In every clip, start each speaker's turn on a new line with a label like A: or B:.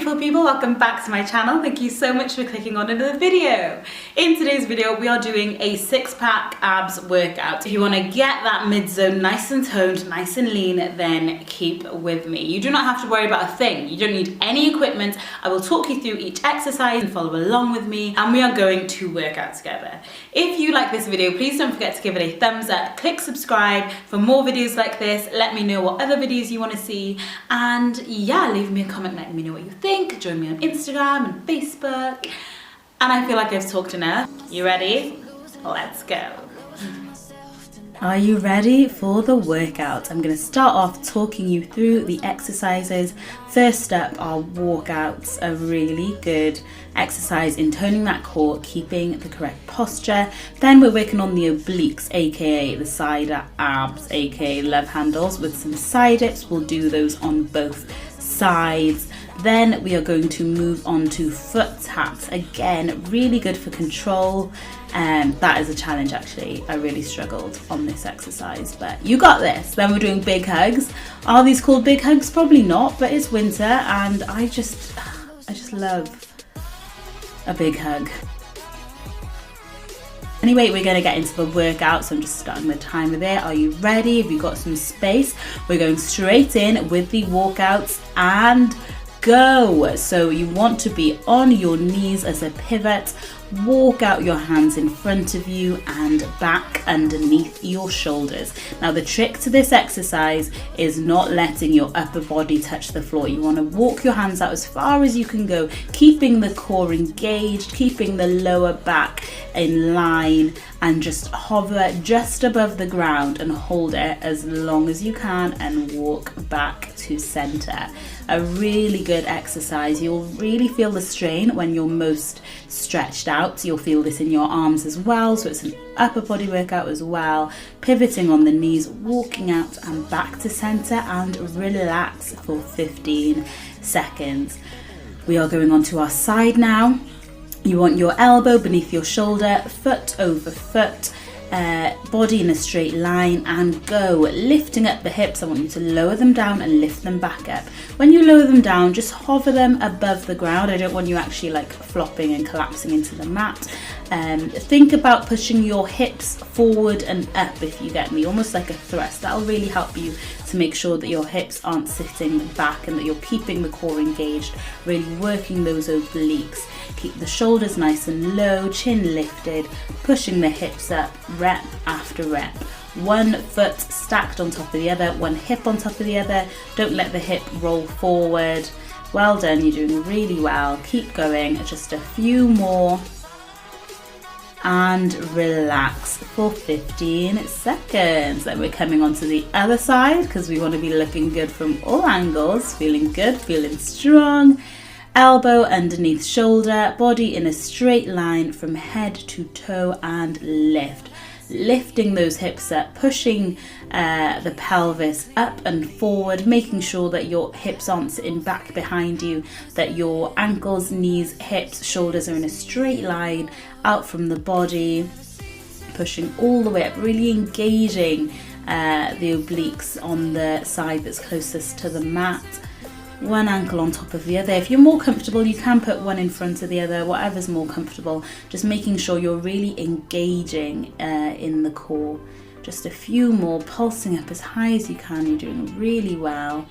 A: beautiful people, welcome back to my channel. Thank you so much for clicking on another video. In today's video we are doing a 6-pack abs workout. If you want to get that mid-zone nice and toned, nice and lean, then keep with me. You do not have to worry about a thing. You don't need any equipment. I will talk you through each exercise and follow along with me, and we are going to work out together. If you like this video, please don't forget to give it a thumbs up, click subscribe for more videos like this. Let me know what other videos you want to see, and yeah, leave me a comment, let me know what you think. Join me on Instagram and Facebook. And I feel like I've talked enough. You ready? Let's go. Are you ready for the workout? I'm going to start off talking you through the exercises. First up are walkouts, a really good exercise in toning that core, keeping the correct posture. Then we're working on the obliques, aka the side abs, aka love handles, with some side dips. We'll do those on both sides. Then we are going to move on to foot taps. Again, really good for control. That is a challenge actually. I really struggled on this exercise, but you got this. Then we're doing big hugs. Are these called big hugs? Probably not, but it's winter and I just love a big hug. Anyway, we're going to get into the workout, so I'm just starting the timer there. Are you ready? Have you got some space? We're going straight in with the walkouts and go. So you want to be on your knees as a pivot. Walk out your hands in front of you and back underneath your shoulders. Now the trick to this exercise is not letting your upper body touch the floor. You want to walk your hands out as far as you can go, keeping the core engaged, keeping the lower back in line, and just hover just above the ground and hold it as long as you can and walk back to center. A really good exercise. You'll really feel the strain when you're most stretched out. You'll feel this in your arms as well, so it's an upper body workout as well. Pivoting on the knees, walking out and back to center, and relax for 15 seconds. We are going on to our side now. You want your elbow beneath your shoulder, foot over foot, body in a straight line, and go. Lifting up the hips, I want you to lower them down and lift them back up. When you lower them down, just hover them above the ground. I don't want you actually like flopping and collapsing into the mat. Think about pushing your hips forward and up, if you get me, almost like a thrust. That'll really help you to make sure that your hips aren't sitting back and that you're keeping the core engaged, really working those obliques. Keep the shoulders nice and low, chin lifted, pushing the hips up rep after rep. One foot stacked on top of the other, one hip on top of the other. Don't let the hip roll forward. Well done, you're doing really well. Keep going, just a few more. And relax for 15 seconds. Then we're coming on to the other side because we want to be looking good from all angles. Feeling good, feeling strong. Elbow underneath shoulder, body in a straight line from head to toe, and lift. Lifting those hips up, pushing the pelvis up and forward, making sure that your hips aren't sitting back behind you, that your ankles, knees, hips, shoulders are in a straight line out from the body, pushing all the way up, really engaging the obliques on the side that's closest to the mat. One ankle on top of the other. If you're more comfortable, you can put one in front of the other, whatever's more comfortable. Just making sure you're really engaging in the core. Just a few more, pulsing up as high as you can. You're doing really well.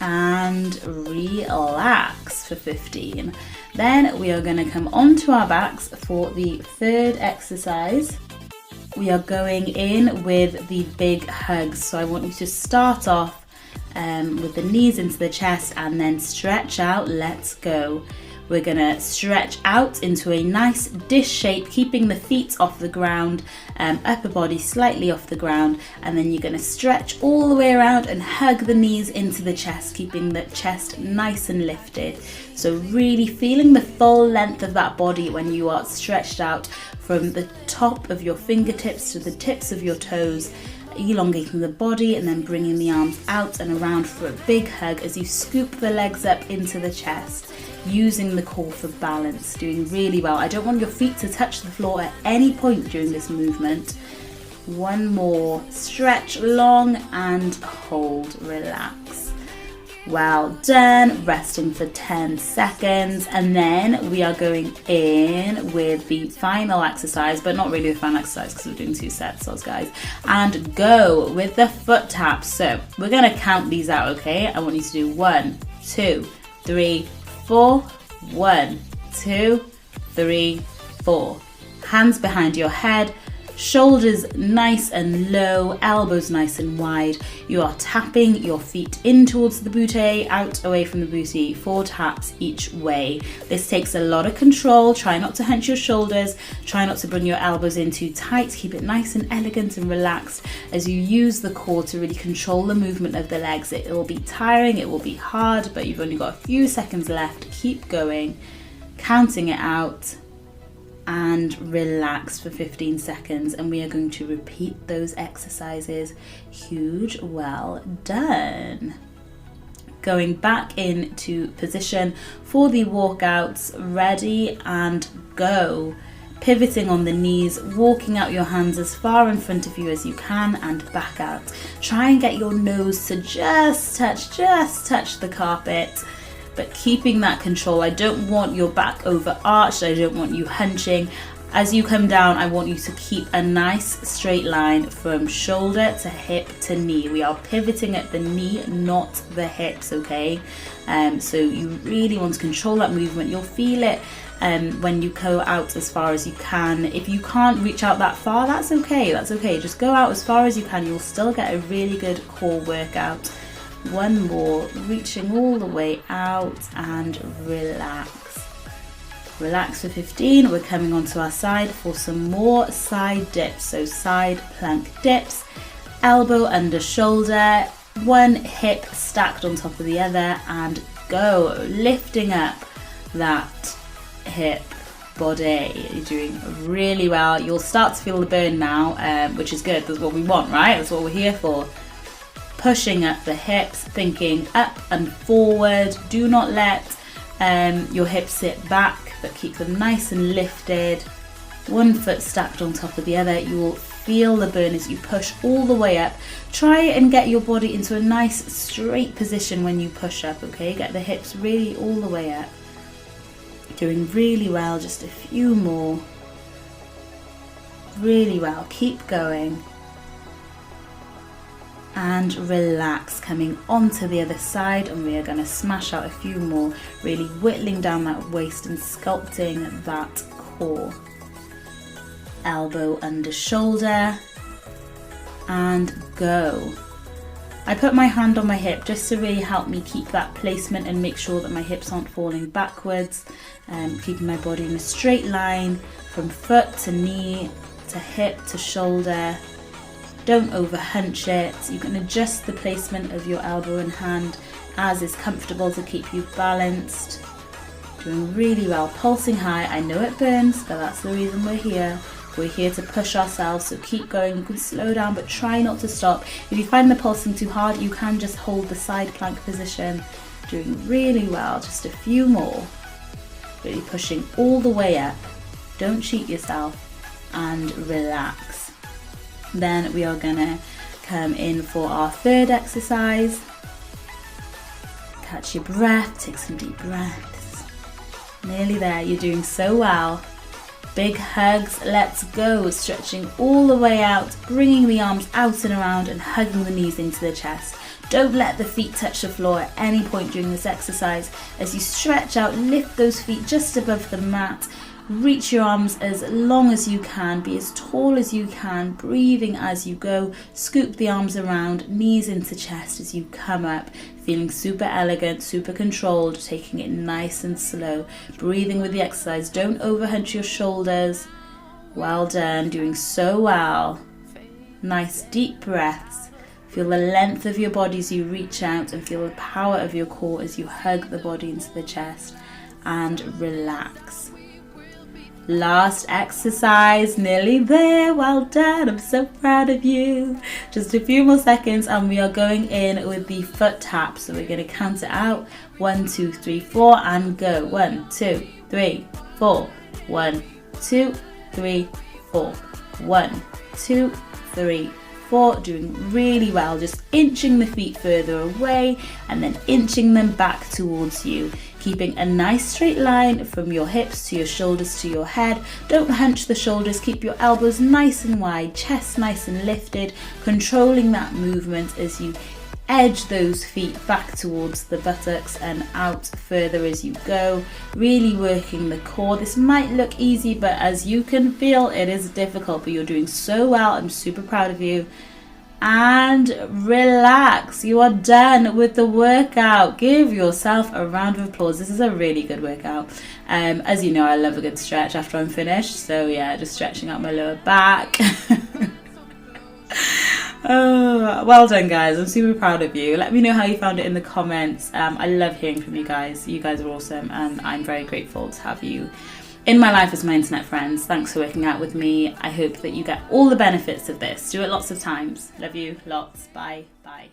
A: And relax for 15. Then we are going to come onto our backs for the third exercise. We are going in with the big hugs. So I want you to start off with the knees into the chest and then stretch out. Let's go. We're gonna stretch out into a nice dish shape, keeping the feet off the ground, upper body slightly off the ground, and then you're gonna stretch all the way around and hug the knees into the chest, keeping the chest nice and lifted. So really feeling the full length of that body when you are stretched out from the top of your fingertips to the tips of your toes, elongating the body and then bringing the arms out and around for a big hug as you scoop the legs up into the chest, using the core for balance. Doing really well. I don't want your feet to touch the floor at any point during this movement. One more, stretch long and hold, relax. Well done. Resting for 10 seconds, and then we are going in with the final exercise, but not really the final exercise because we're doing 2 sets, guys. And go with the foot taps. So we're going to count these out, okay? I want you to do 1, 2, 3, 4. 1, 2, 3, 4. Hands behind your head. Shoulders nice and low, elbows nice and wide. You are tapping your feet in towards the booty, out away from the booty, 4 taps each way. This takes a lot of control. Try not to hunch your shoulders. Try not to bring your elbows in too tight. Keep it nice and elegant and relaxed as you use the core to really control the movement of the legs. It will be tiring, it will be hard, but you've only got a few seconds left. Keep going, counting it out, and relax for 15 seconds, and we are going to repeat those exercises. Huge, well done. Going back into position for the walkouts. Ready and go. Pivoting on the knees, walking out your hands as far in front of you as you can and back out. Try and get your nose to just touch the carpet, but keeping that control. I don't want your back over arched. I don't want you hunching. As you come down, I want you to keep a nice straight line from shoulder to hip to knee. We are pivoting at the knee, not the hips, okay? So you really want to control that movement. You'll feel it when you go out as far as you can. If you can't reach out that far, that's okay. That's okay. Just go out as far as you can. You'll still get a really good core workout. One more, reaching all the way out, and relax. Relax for 15. We're coming onto our side for some more side dips. So side plank dips, elbow under shoulder, one hip stacked on top of the other, and go. Lifting up that hip body. You're doing really well. You'll start to feel the burn now, which is good. That's what we want, right? That's what we're here for. Pushing up the hips, thinking up and forward. Do not let your hips sit back, but keep them nice and lifted. One foot stacked on top of the other. You will feel the burn as you push all the way up. Try and get your body into a nice straight position when you push up, okay? Get the hips really all the way up. Doing really well. Just a few more. Really well. Keep going. And relax, coming onto the other side, and we are going to smash out a few more, really whittling down that waist and sculpting that core. Elbow under shoulder, and go. I put my hand on my hip just to really help me keep that placement and make sure that my hips aren't falling backwards, keeping my body in a straight line from foot to knee to hip to shoulder. Don't over hunch it. You can adjust the placement of your elbow and hand as is comfortable to keep you balanced. Doing really well, pulsing high. I know it burns, but that's the reason we're here. We're here to push ourselves, so keep going. You can slow down, but try not to stop. If you find the pulsing too hard, you can just hold the side plank position. Doing really well, just a few more. Really pushing all the way up. Don't cheat yourself, and relax. Then we are gonna come in for our third exercise. Catch your breath, take some deep breaths. Nearly there, you're doing so well. Big hugs, let's go. Stretching all the way out, bringing the arms out and around and hugging the knees into the chest. Don't let the feet touch the floor at any point during this exercise. As you stretch out, lift those feet just above the mat. Reach your arms as long as you can, be as tall as you can, breathing as you go. Scoop the arms around, knees into chest as you come up, feeling super elegant, super controlled, taking it nice and slow. Breathing with the exercise, don't overhunch your shoulders. Well done, doing so well. Nice deep breaths. Feel the length of your body as you reach out, and feel the power of your core as you hug the body into the chest, and relax. Last exercise, nearly there. Well done, I'm so proud of you. Just a few more seconds and we are going in with the foot tap. So we're going to count it out. 1, 2, 3, 4 and go. 1, 2, 3, 4. 1, 2, 3, 4. 1, 2, 3, foot, doing really well, just inching the feet further away and then inching them back towards you, keeping a nice straight line from your hips to your shoulders to your head. Don't hunch the shoulders, keep your elbows nice and wide, chest nice and lifted, controlling that movement as you edge those feet back towards the buttocks and out further as you go, really working the core. This might look easy, but as you can feel, it is difficult, but you're doing so well. I'm super proud of you. And relax, you are done with the workout. Give yourself a round of applause. This is a really good workout. As you know, I love a good stretch after I'm finished, so yeah, just stretching out my lower back. Oh, well done, guys. I'm super proud of you. Let me know how you found it in the comments. I love hearing from you guys. You guys are awesome, and I'm very grateful to have you in my life as my internet friends. Thanks for working out with me. I hope that you get all the benefits of this. Do it lots of times. Love you lots. Bye. Bye.